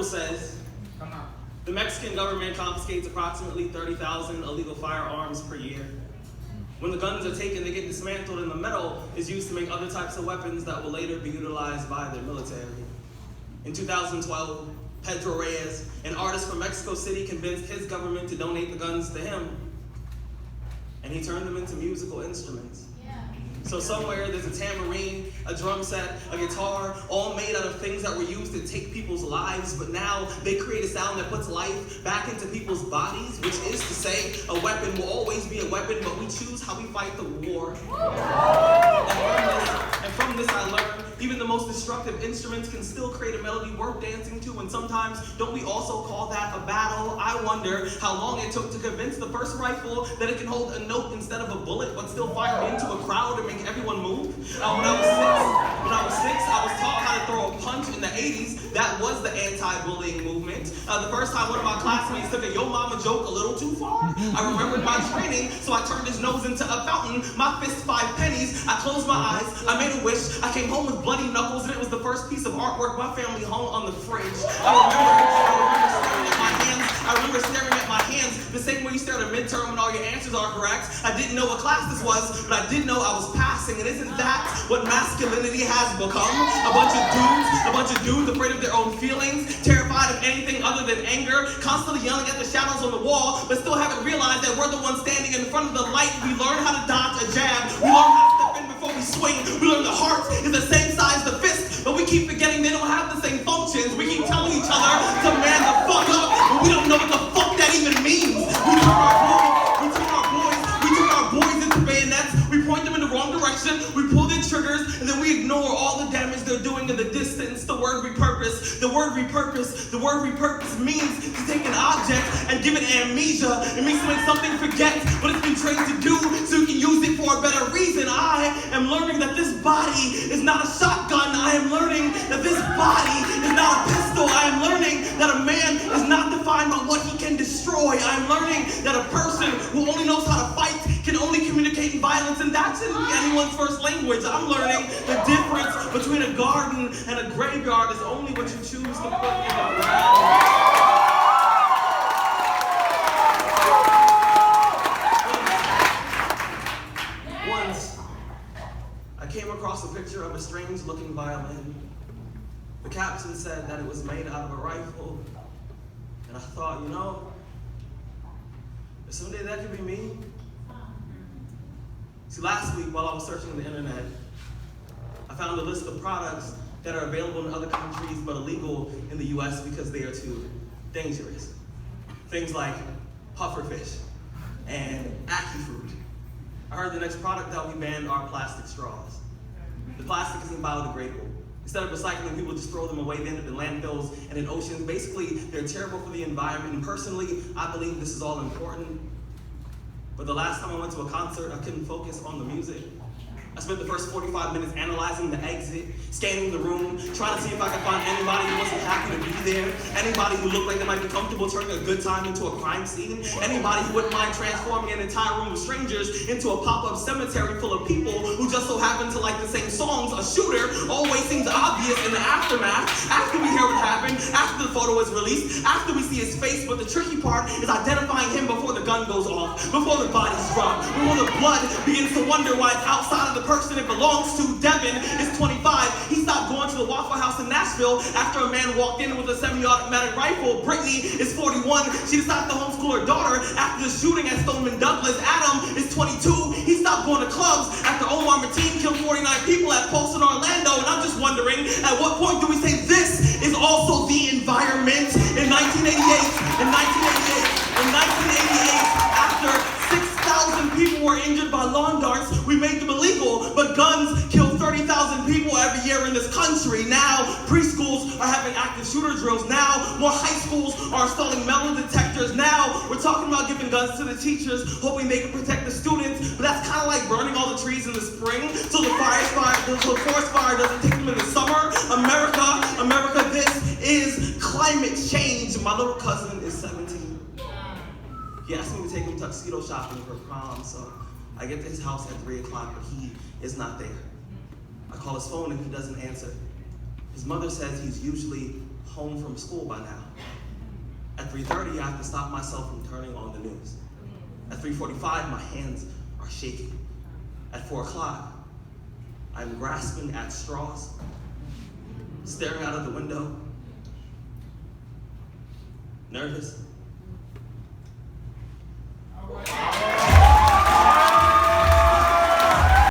says the Mexican government confiscates approximately 30,000 illegal firearms per year. When the guns are taken, they get dismantled and the metal is used to make other types of weapons that will later be utilized by their military. In 2012, Pedro Reyes, an artist from Mexico City, convinced his government to donate the guns to him, and he turned them into musical instruments. So somewhere there's a tambourine, a drum set, a guitar, all made out of things that were used to take people's lives, but now they create a sound that puts life back into people's bodies, which is to say, a weapon will always be a weapon, but we choose how we fight the war. And from this I learned, even the most destructive instruments can still create a melody worth dancing to, and sometimes don't we also call that a battle? I wonder how long it took to convince the first rifle that it can hold a note instead of a bullet, but still fire into a crowd and make everyone move. When I was six, I was taught how to throw a punch in the 80s. That was the anti-bullying movement. The first time one of my classmates took a yo mama joke a little too far, I remembered my training, so I turned his nose into a fountain, my fist 5 pennies, I closed my eyes, I made a wish, I came home with bloody knuckles, and it was the first piece of artwork my family hung on the fridge. I remember staring at my hands the same way you stare at a midterm when all your answers are correct. I didn't know what class this was, but I did know I was passing, and isn't that what masculinity has become? A bunch of dudes afraid of their own feelings, terrified of anything other than anger, constantly yelling at the shadows on the wall, but still haven't realized that we're the ones standing in front of the light. We learn how to dodge a jab, we learn how to step in before we swing, we learn the heart is the same size as the fist, but we keep forgetting they don't have the same functions. We keep telling each other to man the fuck up, but we don't know what the fuck that even means. We took our boys into bayonets, we point them in the wrong direction, we pull their triggers, and then we ignore all the damage they're doing in the distance. The word repurpose means to take an object and give it amnesia. It means to make something forget what it's been trained to do so you can use it for a better reason. I am learning that this body is not a shotgun. I am learning that this body is not a pistol. I am learning that a man is not defined by what he can destroy. I am learning that a person who only knows how to fight can only communicate in violence, and that shouldn't be anyone's first language. I'm learning the difference between a garden and a graveyard is only what you choose to put in the ground. Once, I came across a picture of a strange-looking violin. The caption said that it was made out of a rifle, and I thought, you know, someday that could be me. See, last week while I was searching the internet, I found a list of products that are available in other countries but illegal in the US because they are too dangerous. Things like pufferfish and ackee fruit. I heard the next product that will be banned are plastic straws. The plastic isn't biodegradable. Instead of recycling, people just throw them away. They end up in landfills and in oceans. Basically, they're terrible for the environment. And personally, I believe this is all important. But the last time I went to a concert, I couldn't focus on the music. I spent the first 45 minutes analyzing the exit, scanning the room, trying to see if I could find anybody who wasn't happy to be there, anybody who looked like they might be comfortable turning a good time into a crime scene, anybody who wouldn't mind transforming an entire room of strangers into a pop-up cemetery full of people who just so happen to like the same songs. A shooter always seems obvious in the aftermath, after we hear what happened, after the photo is released, after we see his face, but the tricky part is identifying him before the gun goes off, before the bodies drop, before the blood begins to wonder why it's outside of the person it belongs to. Devin is 25. He stopped going to the Waffle House in Nashville after a man walked in with a semi-automatic rifle. Brittany is 41. She decided to homeschool her daughter after the shooting at Stoneman Douglas. Adam is 22. He stopped going to clubs after Omar Mateen killed 49 people at Post in Orlando. And I'm just wondering, at what point do we say this is also the environment? In 1988, after 6,000 people were injured by lawn darts, we made them illegal, but guns kill 30,000 people every year in this country. Now, preschools are having active shooter drills. Now, more high schools are installing metal detectors. Now, we're talking about giving guns to the teachers, hoping they can protect the students, but that's kind of like burning all the trees in the spring, so the forest fire doesn't take them in the summer. America, this is climate change. My little cousin is 17. He asked me to take him tuxedo shopping for prom, so I get to his house at 3 o'clock, but he is not there. I call his phone and he doesn't answer. His mother says he's usually home from school by now. At 3:30, I have to stop myself from turning on the news. At 3:45, my hands are shaking. At 4 o'clock, I'm grasping at straws, staring out of the window, nervous,